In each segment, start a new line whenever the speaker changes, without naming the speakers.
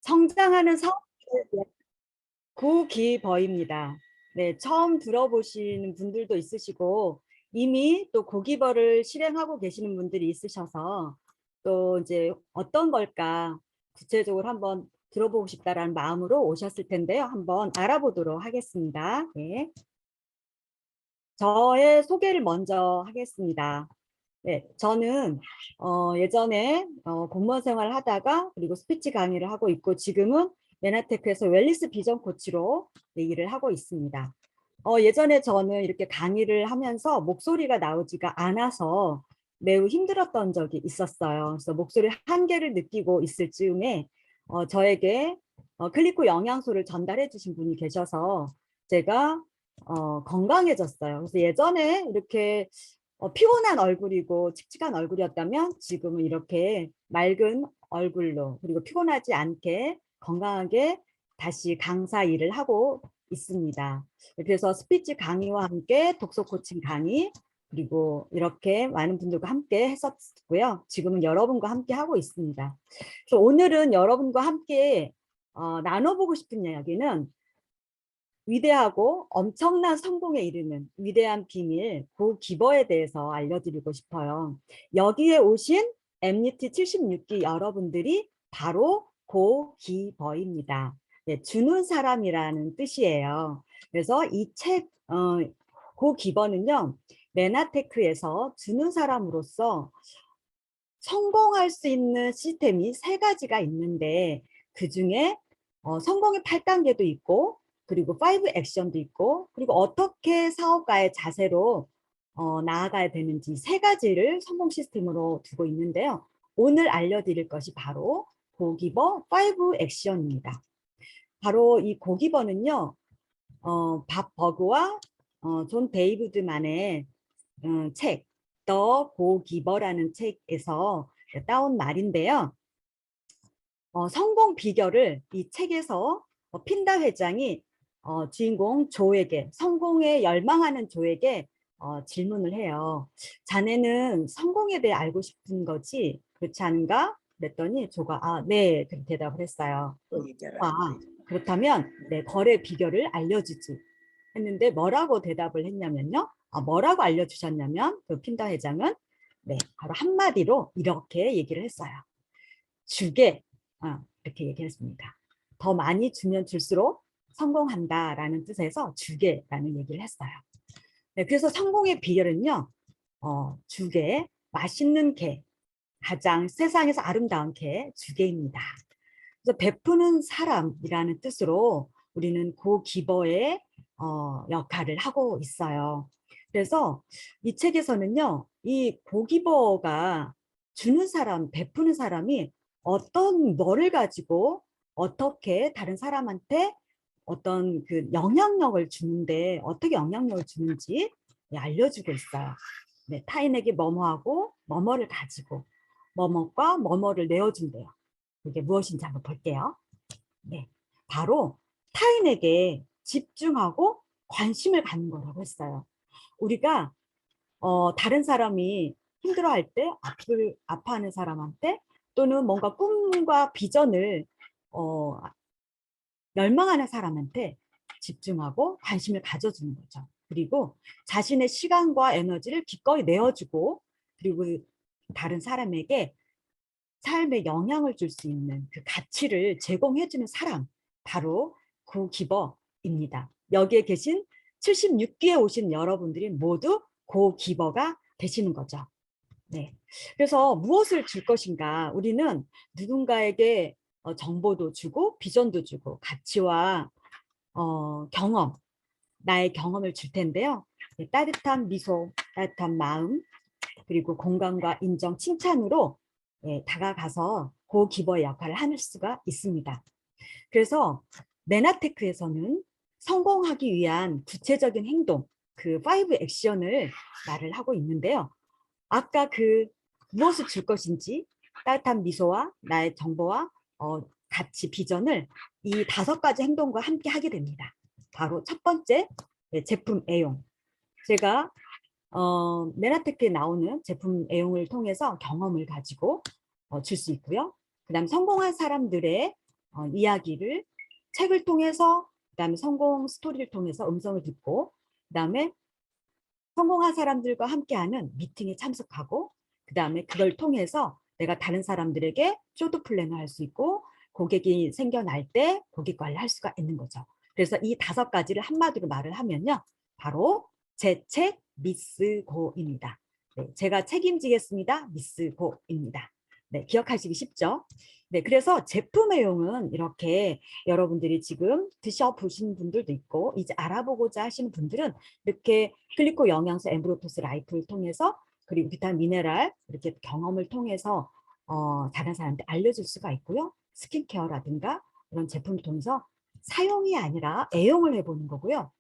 성장하는 사업에 대한 고기버입니다. 네, 처음 들어보시는 분들도 있으시고 이미 또 고기버를 실행하고 계시는 분들이 있으셔서 또 이제 어떤 걸까 구체적으로 한번 들어보고 싶다라는 마음으로 오셨을 텐데요. 한번 알아보도록 하겠습니다. 네, 저의 소개를 먼저 하겠습니다. 네, 저는 예전에 공무원 생활을 하다가 그리고 스피치 강의를 하고 있고 지금은 메나테크에서 웰니스 비전 코치로 네, 일을 하고 있습니다. 예전에 저는 이렇게 강의를 하면서 목소리가 나오지가 않아서 매우 힘들었던 적이 있었어요. 그래서 목소리 한계를 느끼고 있을 즈음에 저에게 클리코 영양소를 전달해 주신 분이 계셔서 제가 건강해졌어요. 그래서 예전에 이렇게 피곤한 얼굴이고 칙칙한 얼굴이었다면 지금은 이렇게 맑은 얼굴로 그리고 피곤하지 않게 건강하게 다시 강사 일을 하고 있습니다. 그래서 스피치 강의와 함께 독서 코칭 강의 그리고 이렇게 많은 분들과 함께 했었고요. 지금은 여러분과 함께 하고 있습니다. 그래서 오늘은 여러분과 함께 나눠보고 싶은 이야기는 위대하고 엄청난 성공에 이르는 위대한 비밀 고기버에 대해서 알려드리고 싶어요. 여기에 오신 MUT 76기 여러분들이 바로 고기버입니다. 네, 주는 사람이라는 뜻이에요. 그래서 이 책 고기버는요. 메나테크에서 주는 사람으로서 성공할 수 있는 시스템이 세 가지가 있는데 그중에 성공의 8단계도 있고 그리고 5 액션도 있고 그리고 어떻게 사업가의 자세로 나아가야 되는지 세 가지를 성공 시스템으로 두고 있는데요. 오늘 알려드릴 것이 바로 고기버 5 액션입니다. 바로 이 고기버는요. 밥 버그와 존 데이비드만의 책, 더 고기버라는 책에서 따온 말인데요. 성공 비결을 이 책에서 핀다 회장이 주인공 조에게, 성공에 열망하는 조에게 질문을 해요. 자네는 성공에 대해 알고 싶은 거지? 그렇지 않은가? 그랬더니 조가 네, 그렇게 대답을 했어요. 아, 그렇다면 네, 거래 비결을 알려주지. 했는데 뭐라고 대답을 했냐면요. 뭐라고 알려주셨냐면 그 핀다 회장은 네, 바로 한마디로 이렇게 얘기를 했어요. 주게 이렇게 얘기했습니다. 더 많이 주면 줄수록 성공한다라는 뜻에서 주게라는 얘기를 했어요. 네, 그래서 성공의 비결은요. 주게, 맛있는 게, 가장 세상에서 아름다운 게 주게입니다. 그래서 베푸는 사람이라는 뜻으로 우리는 고기버의 역할을 하고 있어요. 그래서 이 책에서는요, 이 고기버가 주는 사람, 베푸는 사람이 어떤 뭐를 가지고 어떻게 다른 사람한테 어떤 그 영향력을 주는데 어떻게 영향력을 주는지 알려주고 있어요. 네, 타인에게 뭐뭐하고 뭐뭐를 가지고 뭐뭐과 뭐뭐를 내어준대요. 그게 무엇인지 한번 볼게요. 네, 바로 타인에게 집중하고 관심을 갖는 거라고 했어요. 우리가 다른 사람이 힘들어할 때, 아파하는 사람한테 또는 뭔가 꿈과 비전을 열망하는 사람한테 집중하고 관심을 가져주는 거죠. 그리고 자신의 시간과 에너지를 기꺼이 내어주고 그리고 다른 사람에게 삶에 영향을 줄 수 있는 그 가치를 제공해주는 사람, 바로 고기버입니다. 여기에 계신 76기에 오신 여러분들이 모두 고기버가 되시는 거죠. 네. 그래서 무엇을 줄 것인가? 우리는 누군가에게 정보도 주고 비전도 주고 가치와 경험, 나의 경험을 줄 텐데요. 네, 따뜻한 미소, 따뜻한 마음, 그리고 공감과 인정, 칭찬으로 다가가서 고기버의 역할을 할 수가 있습니다. 그래서 메나테크에서는 성공하기 위한 구체적인 행동, 그 5 액션을 말을 하고 있는데요. 아까 그 무엇을 줄 것인지 따뜻한 미소와 나의 정보와 가치, 비전을 이 5가지 행동과 함께 하게 됩니다. 바로 첫 번째, 제품 애용. 제가 메나테크에 나오는 제품 애용을 통해서 경험을 가지고 줄 수 있고요. 그 다음 성공한 사람들의 이야기를 책을 통해서, 그다음에 성공 스토리를 통해서 음성을 듣고, 그다음에 성공한 사람들과 함께하는 미팅에 참석하고, 그다음에 그걸 통해서 내가 다른 사람들에게 쇼트 플랜을 할 수 있고, 고객이 생겨날 때 고객 관리를 할 수가 있는 거죠. 그래서 이 5가지를 한마디로 말을 하면요, 바로 제 책 미스고입니다. 네, 제가 책임지겠습니다. 미스고입니다. 네, 기억하시기 쉽죠? 네, 그래서 제품의용은 이렇게 여러분들이 지금 드셔보신 분들도 있고, 이제 알아보고자 하시는 분들은 이렇게 글리코 영양소 엠브로토스 라이프를 통해서, 그리고 비타민 미네랄 이렇게 경험을 통해서 다른 사람한테 알려줄 수가 있고요. 스킨케어라든가 이런 제품을 통해서 사용이 아니라 애용을 해보는 거고요.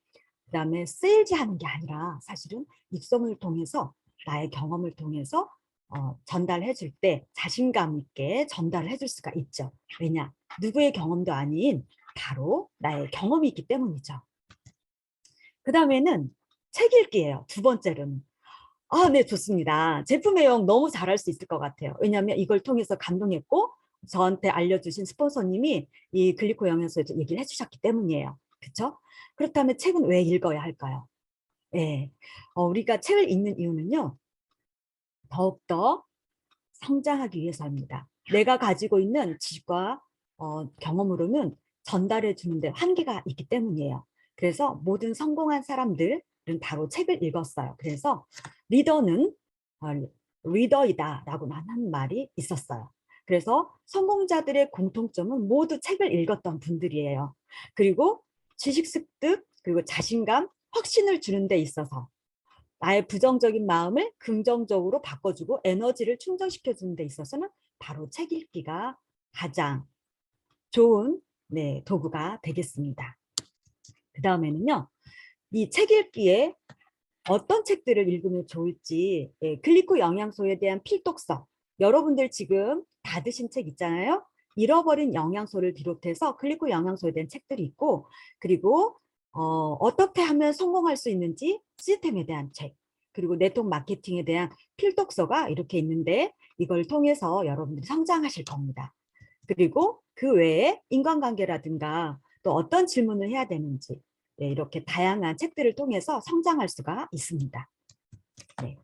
그다음에 세일즈하는 게 아니라 사실은 입소문을 통해서 나의 경험을 통해서 전달해 줄 때 자신감 있게 전달을 해줄 수가 있죠. 왜냐? 누구의 경험도 아닌 바로 나의 경험이 있기 때문이죠. 그 다음에는 책 읽기예요. 2번째로는. 아, 네, 좋습니다. 제품 애용 너무 잘할 수 있을 것 같아요. 왜냐하면 이걸 통해서 감동했고 저한테 알려주신 스폰서님이 이 글리코 영양소에서 얘기를 해주셨기 때문이에요. 그렇죠? 그렇다면 책은 왜 읽어야 할까요? 네, 우리가 책을 읽는 이유는요, 더욱더 성장하기 위해서입니다. 내가 가지고 있는 지식과 경험으로는 전달해 주는데 한계가 있기 때문이에요. 그래서 모든 성공한 사람들은 바로 책을 읽었어요. 그래서 리더는 어, 리더이다 라고 하는 말이 있었어요. 그래서 성공자들의 공통점은 모두 책을 읽었던 분들이에요. 그리고 지식 습득, 그리고 자신감, 확신을 주는 데 있어서 나의 부정적인 마음을 긍정적으로 바꿔주고 에너지를 충전시켜주는 데 있어서는 바로 책 읽기가 가장 좋은 도구가 되겠습니다. 그 다음에는요, 이 책 읽기에 어떤 책들을 읽으면 좋을지, 글리코 영양소에 대한 필독서, 여러분들 지금 다 드신 책 있잖아요. 잃어버린 영양소를 비롯해서 글리코 영양소에 대한 책들이 있고, 그리고 어떻게 하면 성공할 수 있는지 시스템에 대한 책, 그리고 네트워크 마케팅에 대한 필독서가 이렇게 있는데, 이걸 통해서 여러분들이 성장하실 겁니다. 그리고 그 외에 인간관계라든가 또 어떤 질문을 해야 되는지, 이렇게 다양한 책들을 통해서 성장할 수가 있습니다. 네.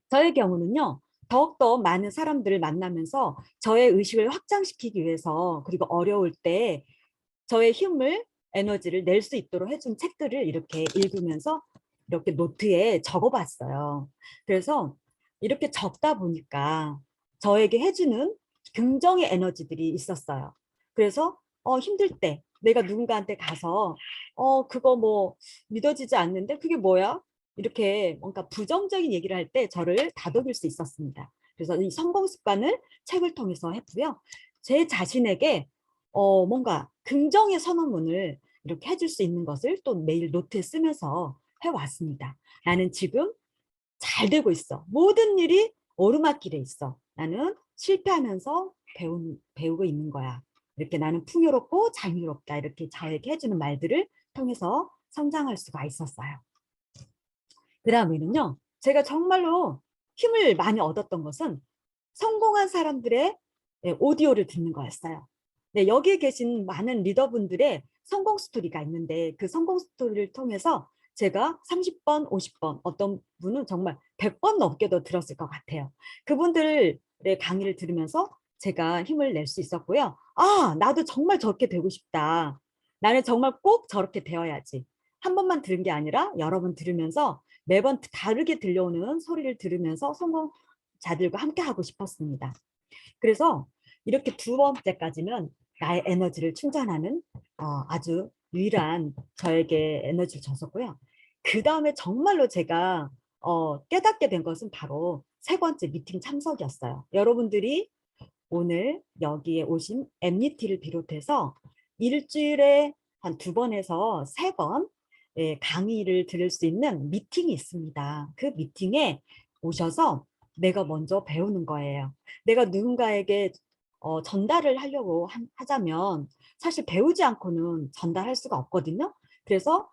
저의 경우는요, 더욱더 많은 사람들을 만나면서 저의 의식을 확장시키기 위해서, 그리고 어려울 때 저의 힘을, 에너지를 낼 수 있도록 해준 책들을 이렇게 읽으면서 이렇게 노트에 적어봤어요. 그래서 이렇게 적다 보니까 저에게 해주는 긍정의 에너지들이 있었어요. 그래서 힘들 때 내가 누군가한테 가서 그거 뭐 믿어지지 않는데 그게 뭐야? 이렇게 뭔가 부정적인 얘기를 할 때 저를 다독일 수 있었습니다. 그래서 이 성공 습관을 책을 통해서 했고요. 제 자신에게 뭔가 긍정의 선언문을 이렇게 해줄 수 있는 것을 또 매일 노트에 쓰면서 해왔습니다. 나는 지금 잘 되고 있어. 모든 일이 오르막길에 있어. 나는 실패하면서 배우고 있는 거야. 이렇게 나는 풍요롭고 자유롭다. 이렇게 저에게 해주는 말들을 통해서 성장할 수가 있었어요. 그 다음에는요, 제가 정말로 힘을 많이 얻었던 것은 성공한 사람들의 오디오를 듣는 거였어요. 네, 여기에 계신 많은 리더분들의 성공 스토리가 있는데 그 성공 스토리를 통해서 제가 30번, 50번, 어떤 분은 정말 100번 넘게도 들었을 것 같아요. 그분들의 강의를 들으면서 제가 힘을 낼 수 있었고요. 아, 나도 정말 저렇게 되고 싶다. 나는 정말 꼭 저렇게 되어야지. 한 번만 들은 게 아니라 여러 번 들으면서 매번 다르게 들려오는 소리를 들으면서 성공자들과 함께 하고 싶었습니다. 그래서 이렇게 2번째까지는 나의 에너지를 충전하는 아주 유일한 저에게 에너지를 줬었고요. 그 다음에 정말로 제가 깨닫게 된 것은 바로 3번째 미팅 참석이었어요. 여러분들이 오늘 여기에 오신 MUT를 비롯해서 일주일에 한 2번에서 3번 강의를 들을 수 있는 미팅이 있습니다. 그 미팅에 오셔서 내가 먼저 배우는 거예요. 내가 누군가에게 전달을 하려고 하자면 사실 배우지 않고는 전달할 수가 없거든요. 그래서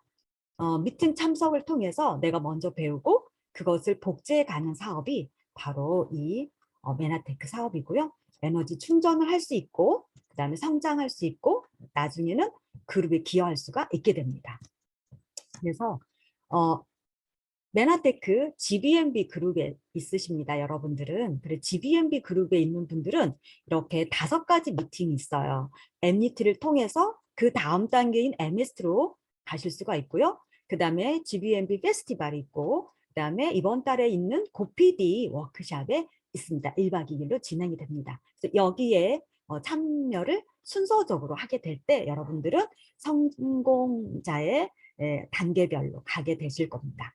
미팅 참석을 통해서 내가 먼저 배우고 그것을 복제해 가는 사업이 바로 이 메나테크 사업이고요. 에너지 충전을 할 수 있고 그다음에 성장할 수 있고 나중에는 그룹에 기여할 수가 있게 됩니다. 그래서 메나테크 GBMB 그룹에 있으십니다, 여러분들은. 그래, GBMB 그룹에 있는 분들은 이렇게 5가지 미팅이 있어요. MUT를 통해서 그 다음 단계인 MST로 가실 수가 있고요. 그 다음에 GBMB 페스티벌이 있고, 그 다음에 이번 달에 있는 고PD 워크숍에 있습니다. 1박 2일로 진행이 됩니다. 그래서 여기에 참여를 순서적으로 하게 될 때 여러분들은 성공자의 단계별로 가게 되실 겁니다.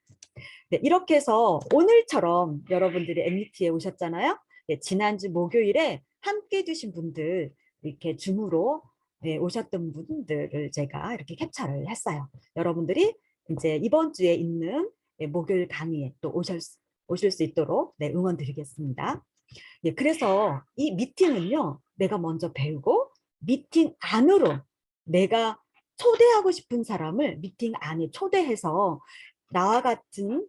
네, 이렇게 해서 오늘처럼 여러분들이 MUT에 오셨잖아요. 네, 지난주 목요일에 함께 해주신 분들, 이렇게 줌으로 오셨던 분들을 제가 이렇게 캡처를 했어요. 여러분들이 이제 이번 주에 있는 목요일 강의에 또 오실 수 있도록 응원 드리겠습니다. 네, 그래서 이 미팅은요, 내가 먼저 배우고 미팅 안으로 내가 초대하고 싶은 사람을 미팅 안에 초대해서 나와 같은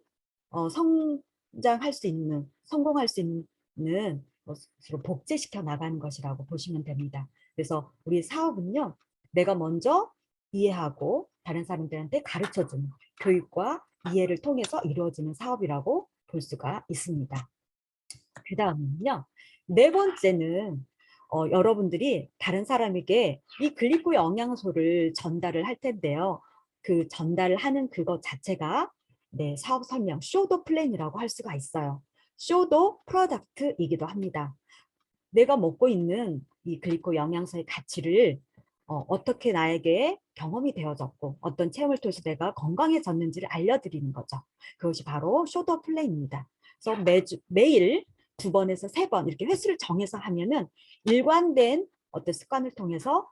성장할 수 있는, 성공할 수 있는 것으로 복제시켜 나가는 것이라고 보시면 됩니다. 그래서 우리 사업은요, 내가 먼저 이해하고 다른 사람들한테 가르쳐주는 교육과 이해를 통해서 이루어지는 사업이라고 볼 수가 있습니다. 그 다음은요, 4번째는 여러분들이 다른 사람에게 이 글리코 영양소를 전달을 할 텐데요. 그 전달을 하는 그것 자체가 사업 설명, 쇼도 플랜이라고 할 수가 있어요. 쇼도 프로덕트이기도 합니다. 내가 먹고 있는 이 글리코 영양소의 가치를 어떻게 나에게 경험이 되어졌고 어떤 체험을 통해서 내가 건강해졌는지를 알려드리는 거죠. 그것이 바로 쇼더 플랜입니다. 그래서 매일 2번에서 3번 이렇게 횟수를 정해서 하면은 일관된 어떤 습관을 통해서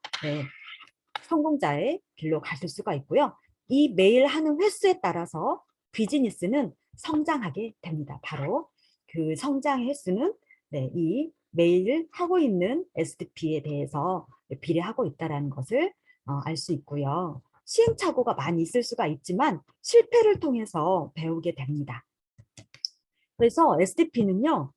성공자의 길로 가실 수가 있고요. 이 매일 하는 횟수에 따라서 비즈니스는 성장하게 됩니다. 바로 그 성장 횟수는 이 매일 하고 있는 STP에 대해서 비례하고 있다는 것을 알 수 있고요. 시행착오가 많이 있을 수가 있지만 실패를 통해서 배우게 됩니다. 그래서 STP는요,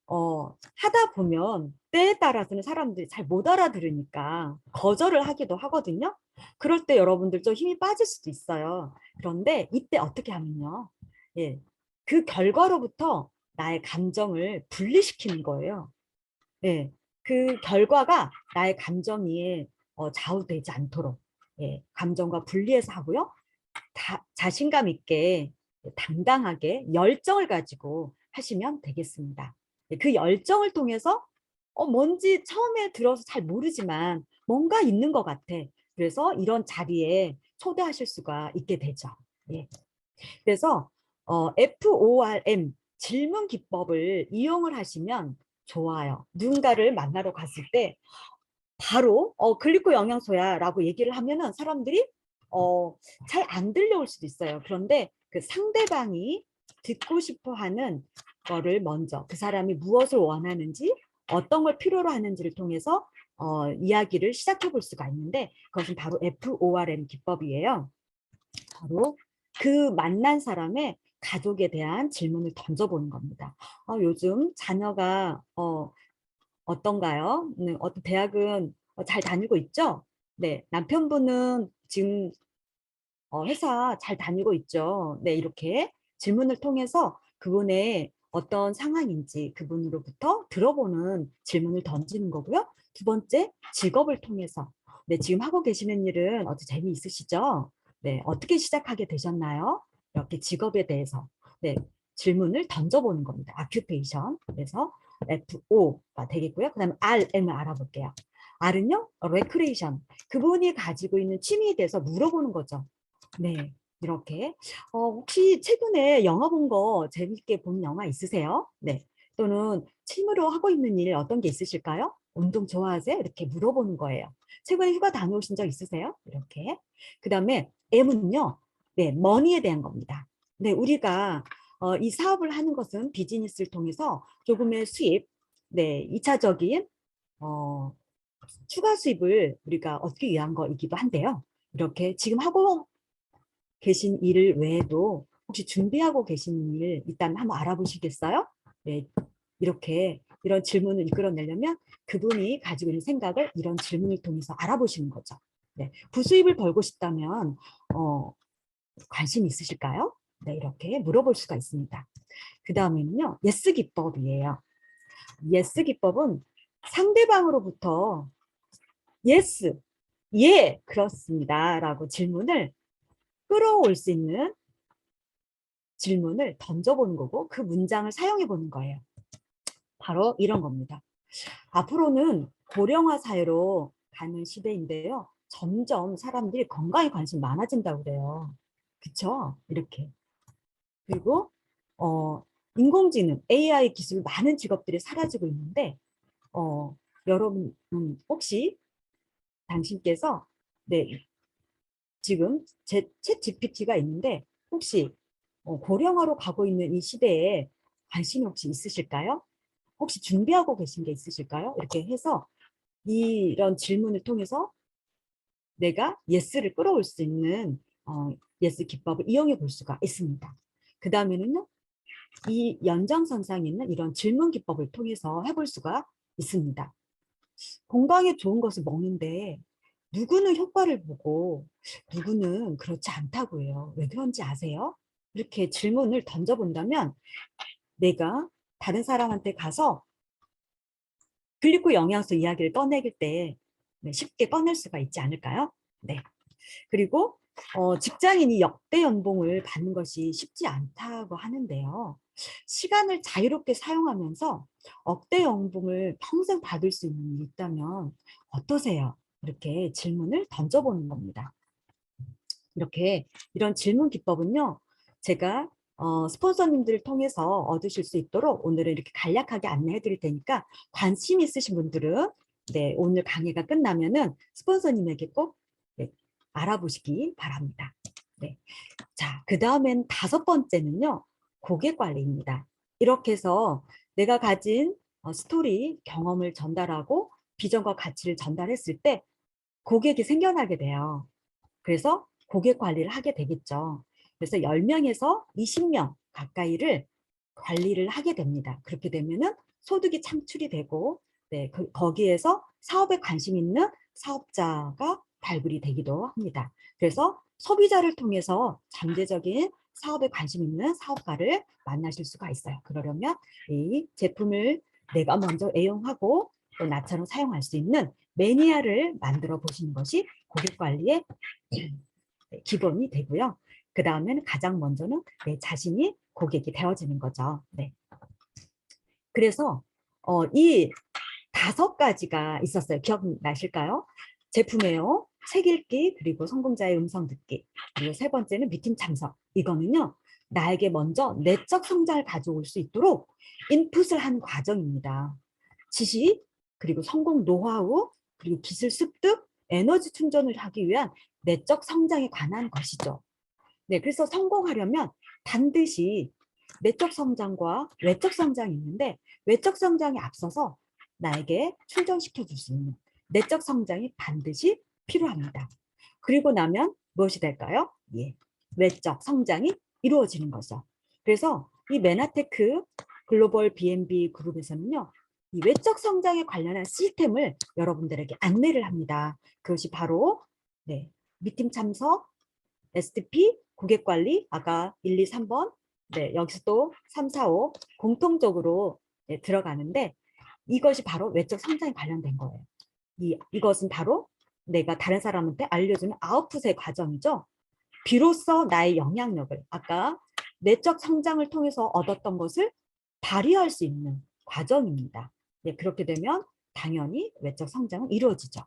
하다 보면 때에 따라서는 사람들이 잘 못 알아들으니까 거절을 하기도 하거든요. 그럴 때 여러분들 좀 힘이 빠질 수도 있어요. 그런데 이때 어떻게 하면요. 예, 그 결과로부터 나의 감정을 분리시키는 거예요. 예, 그 결과가 나의 감정이 좌우되지 않도록 감정과 분리해서 하고요. 자신감 있게 당당하게 열정을 가지고 하시면 되겠습니다. 그 열정을 통해서 뭔지 처음에 들어서 잘 모르지만 뭔가 있는 것 같아. 그래서 이런 자리에 초대하실 수가 있게 되죠. 예. 그래서 FORM 질문 기법을 이용을 하시면 좋아요. 누군가를 만나러 갔을 때 바로 글리코 영양소야 라고 얘기를 하면은 사람들이 잘 안 들려올 수도 있어요. 그런데 그 상대방이 듣고 싶어 하는 거를 먼저 그 사람이 무엇을 원하는지 어떤 걸 필요로 하는지를 통해서 이야기를 시작해 볼 수가 있는데 그것은 바로 FORM 기법이에요. 바로 그 만난 사람의 가족에 대한 질문을 던져보는 겁니다. 요즘 자녀가 어떤가요? 어떤 대학은 잘 다니고 있죠? 네, 남편분은 지금 회사 잘 다니고 있죠? 네, 이렇게 질문을 통해서 그분의 어떤 상황인지 그분으로부터 들어보는 질문을 던지는 거고요. 2번째, 직업을 통해서 네, 지금 하고 계시는 일은 어떻게 재미있으시죠? 네, 어떻게 시작하게 되셨나요? 이렇게 직업에 대해서 네, 질문을 던져보는 겁니다. 아큐페이션. 그래서 FO가 되겠고요. 그 다음에 RM을 알아볼게요. R은요, 레크레이션. 그분이 가지고 있는 취미에 대해서 물어보는 거죠. 네, 이렇게. 혹시 최근에 영화 본 거 재밌게 본 영화 있으세요? 네. 또는 취미로 하고 있는 일 어떤 게 있으실까요? 운동 좋아하세요? 이렇게 물어보는 거예요. 최근에 휴가 다녀오신 적 있으세요? 이렇게. 그 다음에 M은요, 네, 머니에 대한 겁니다. 네, 우리가 이 사업을 하는 것은 비즈니스를 통해서 조금의 수입, 네, 2차적인 추가 수입을 우리가 얻기 위한 거이기도 한데요. 이렇게 지금 하고 계신 일 외에도 혹시 준비하고 계신 일 있다면 한번 알아보시겠어요? 네, 이렇게 이런 질문을 이끌어내려면 그분이 가지고 있는 생각을 이런 질문을 통해서 알아보시는 거죠. 네, 부수입을 벌고 싶다면 관심 있으실까요? 네, 이렇게 물어볼 수가 있습니다. 그 다음에는요, 예스 기법이에요. 예스 기법은 상대방으로부터 예스, 예, 그렇습니다 라고 질문을 끌어올 수 있는 질문을 던져보는 거고 그 문장을 사용해 보는 거예요. 바로 이런 겁니다. 앞으로는 고령화 사회로 가는 시대인데요. 점점 사람들이 건강에 관심 많아진다고 그래요. 그쵸? 이렇게. 그리고 인공지능, AI 기술 많은 직업들이 사라지고 있는데 여러분 혹시 당신께서 네, 지금 챗 GPT가 있는데 혹시 고령화로 가고 있는 이 시대에 관심이 혹시 있으실까요? 혹시 준비하고 계신 게 있으실까요? 이렇게 해서 이런 질문을 통해서 내가 예스를 끌어올 수 있는 예스 기법을 이용해 볼 수가 있습니다. 그 다음에는요, 이 연장선상에 있는 이런 질문 기법을 통해서 해볼 수가 있습니다. 건강에 좋은 것을 먹는데 누구는 효과를 보고 누구는 그렇지 않다고 해요. 왜 그런지 아세요? 이렇게 질문을 던져본다면 내가 다른 사람한테 가서 글리코 영양소 이야기를 꺼내길 때 쉽게 꺼낼 수가 있지 않을까요? 네. 그리고 직장인이 역대 연봉을 받는 것이 쉽지 않다고 하는데요. 시간을 자유롭게 사용하면서 억대 연봉을 평생 받을 수 있는 일이 있다면 어떠세요? 이렇게 질문을 던져보는 겁니다. 이렇게 이런 질문 기법은요. 제가 스폰서님들을 통해서 얻으실 수 있도록 오늘은 이렇게 간략하게 안내해 드릴 테니까 관심 있으신 분들은 네, 오늘 강의가 끝나면은 스폰서님에게 꼭 네, 알아보시기 바랍니다. 네. 자, 그 다음엔 5번째는요. 고객 관리입니다. 이렇게 해서 내가 가진 스토리, 경험을 전달하고 비전과 가치를 전달했을 때 고객이 생겨나게 돼요. 그래서 고객 관리를 하게 되겠죠. 그래서 10명에서 20명 가까이를 관리를 하게 됩니다. 그렇게 되면은 소득이 창출이 되고 네, 거기에서 사업에 관심 있는 사업자가 발굴이 되기도 합니다. 그래서 소비자를 통해서 잠재적인 사업에 관심 있는 사업가를 만나실 수가 있어요. 그러려면 이 제품을 내가 먼저 애용하고 또 나처럼 사용할 수 있는 매니아를 만들어 보시는 것이 고객 관리의 기본이 되고요. 그 다음에는 가장 먼저는 내 자신이 고객이 되어지는 거죠. 네. 그래서 이 5가지가 있었어요. 기억나실까요? 제품이에요. 책 읽기, 그리고 성공자의 음성 듣기, 그리고 3번째는 미팅 참석. 이거는요, 나에게 먼저 내적 성장을 가져올 수 있도록 인풋을 한 과정입니다. 지식, 그리고 성공 노하우, 그리고 기술 습득, 에너지 충전을 하기 위한 내적 성장에 관한 것이죠. 네, 그래서 성공하려면 반드시 내적 성장과 외적 성장이 있는데 외적 성장에 앞서서 나에게 충전시켜 줄 수 있는 내적 성장이 반드시 필요합니다. 그리고 나면 무엇이 될까요? 예, 외적 성장이 이루어지는 거죠. 그래서 이 메나테크 글로벌 B&B 그룹에서는요. 이 외적 성장에 관련한 시스템을 여러분들에게 안내를 합니다. 그것이 바로 네, 미팅 참석, SDP, 고객관리, 아까 1, 2, 3번, 네, 여기서 또 3, 4, 5 공통적으로 네, 들어가는데 이것이 바로 외적 성장에 관련된 거예요. 이것은 바로 내가 다른 사람한테 알려주는 아웃풋의 과정이죠. 비로소 나의 영향력을 아까 내적 성장을 통해서 얻었던 것을 발휘할 수 있는 과정입니다. 네, 그렇게 되면 당연히 외적 성장은 이루어지죠.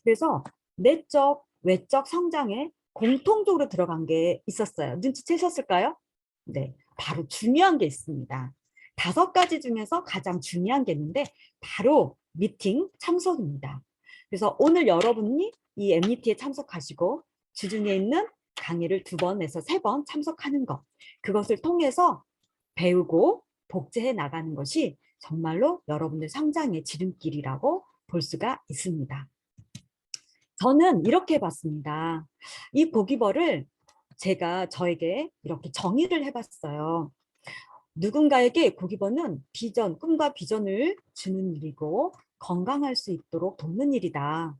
그래서 내적, 외적 성장에 공통적으로 들어간 게 있었어요. 눈치채셨을까요? 네, 바로 중요한 게 있습니다. 5가지 중에서 가장 중요한 게 있는데 바로 미팅 참석입니다. 그래서 오늘 여러분이 이 MUT에 참석하시고 주중에 있는 강의를 2번에서 3번 참석하는 것, 그것을 통해서 배우고 복제해 나가는 것이 정말로 여러분들 성장의 지름길이라고 볼 수가 있습니다. 저는 이렇게 봤습니다. 이 고기벌을 제가 저에게 이렇게 정의를 해봤어요. 누군가에게 고기버는 비전, 꿈과 비전을 주는 일이고 건강할 수 있도록 돕는 일이다.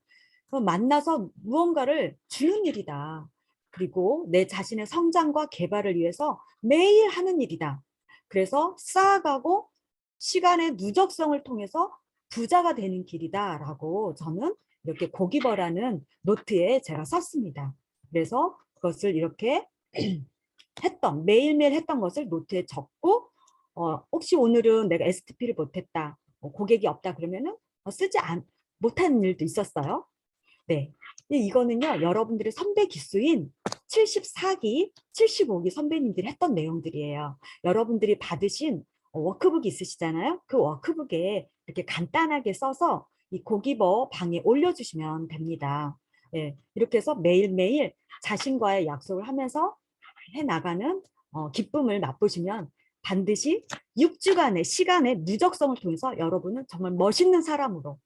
만나서 무언가를 주는 일이다. 그리고 내 자신의 성장과 개발을 위해서 매일 하는 일이다. 그래서 쌓아가고 시간의 누적성을 통해서 부자가 되는 길이다라고 저는 이렇게 고기버라는 노트에 제가 썼습니다. 그래서 그것을 이렇게 매일매일 했던 것을 노트에 적고, 혹시 오늘은 내가 STP를 못했다, 고객이 없다 그러면은 못하는 일도 있었어요. 네. 이거는요, 여러분들의 선배 기수인 74기, 75기 선배님들이 했던 내용들이에요. 여러분들이 받으신 워크북이 있으시잖아요. 그 워크북에 이렇게 간단하게 써서 이 고기버 방에 올려주시면 됩니다. 네. 이렇게 해서 매일매일 자신과의 약속을 하면서 해나가는 기쁨을 맛보시면 반드시 6주간의 시간의 누적성을 통해서 여러분은 정말 멋있는 사람으로,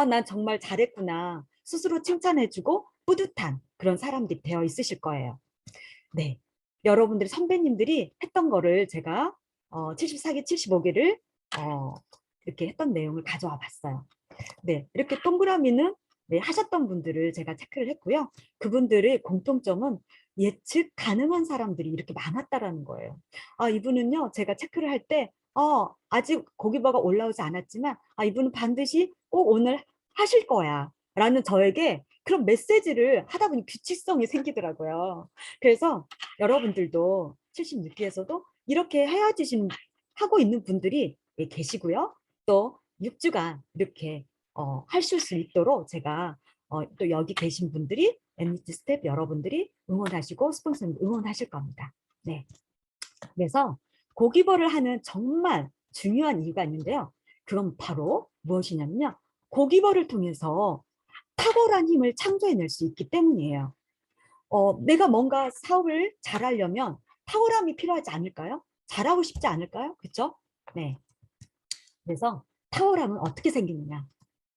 난 정말 잘했구나, 스스로 칭찬해주고 뿌듯한 그런 사람들이 되어 있으실 거예요. 네, 여러분들이 선배님들이 했던 거를 제가 74기, 75기를 이렇게 했던 내용을 가져와 봤어요. 네, 이렇게 동그라미는 네, 하셨던 분들을 제가 체크를 했고요. 그분들의 공통점은 예측 가능한 사람들이 이렇게 많았다라는 거예요. 이분은요, 제가 체크를 할 때, 아직 고기버가 올라오지 않았지만, 이분은 반드시 꼭 오늘 하실 거야. 라는 저에게 그런 메시지를 하다 보니 규칙성이 생기더라고요. 그래서 여러분들도 76기에서도 이렇게 하고 있는 분들이 계시고요. 또 6주간 이렇게 하실 수 있도록 제가 또 여기 계신 분들이 MBT 스텝 여러분들이 응원하시고 스폰서님 응원하실 겁니다. 네. 그래서 고기버를 하는 정말 중요한 이유가 있는데요. 그건 바로 무엇이냐면요. 고기버를 통해서 탁월한 힘을 창조해낼 수 있기 때문이에요. 내가 뭔가 사업을 잘하려면 탁월함이 필요하지 않을까요? 잘하고 싶지 않을까요? 그렇죠? 네. 그래서 탁월함은 어떻게 생기느냐?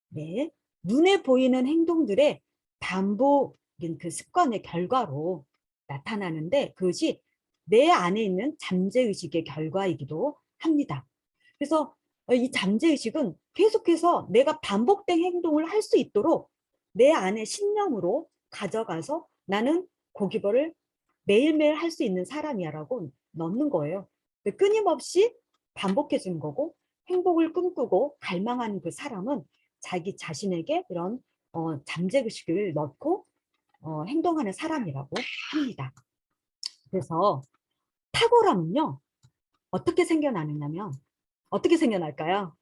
네, 눈에 보이는 행동들의 반복인 그 습관의 결과로 나타나는데 그것이 내 안에 있는 잠재의식의 결과이기도 합니다. 그래서 이 잠재의식은 계속해서 내가 반복된 행동을 할 수 있도록 내 안에 신념으로 가져가서 나는 고기버를 매일매일 할 수 있는 사람이야라고 넣는 거예요. 끊임없이 반복해 주는 거고 행복을 꿈꾸고 갈망하는 그 사람은 자기 자신에게 이런 잠재의식을 넣고 행동하는 사람이라고 합니다. 그래서 탁월함은요, 어떻게 생겨나느냐면 어떻게 생겨날까요?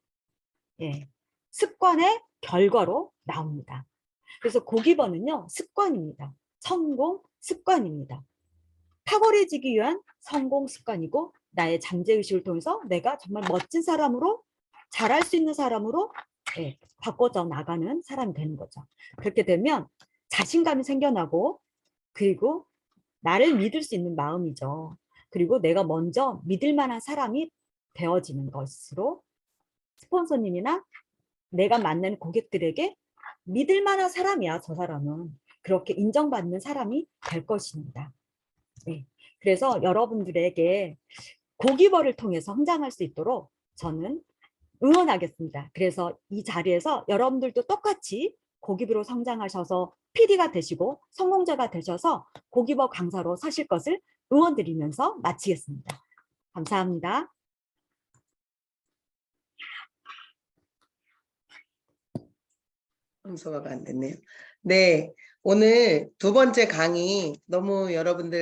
예, 습관의 결과로 나옵니다. 그래서 고기버는요, 습관입니다. 성공 습관입니다. 탁월해지기 위한 성공 습관이고 나의 잠재의식을 통해서 내가 정말 멋진 사람으로 잘할 수 있는 사람으로 바꿔져 나가는 사람이 되는 거죠. 그렇게 되면 자신감이 생겨나고 그리고 나를 믿을 수 있는 마음이죠. 그리고 내가 먼저 믿을 만한 사람이 되어지는 것으로 스폰서님이나 내가 만나는 고객들에게 믿을 만한 사람이야, 저 사람은. 그렇게 인정받는 사람이 될 것입니다. 네. 그래서 여러분들에게 고기버를 통해 성장할 수 있도록 저는 응원하겠습니다. 그래서 이 자리에서 여러분들도 똑같이 고기버로 성장하셔서 PD가 되시고 성공자가 되셔서 고기버 강사로 서실 것을 응원드리면서 마치겠습니다. 감사합니다.
성소가가 안 됐네요. 네, 오늘 두 번째 강의 너무 여러분들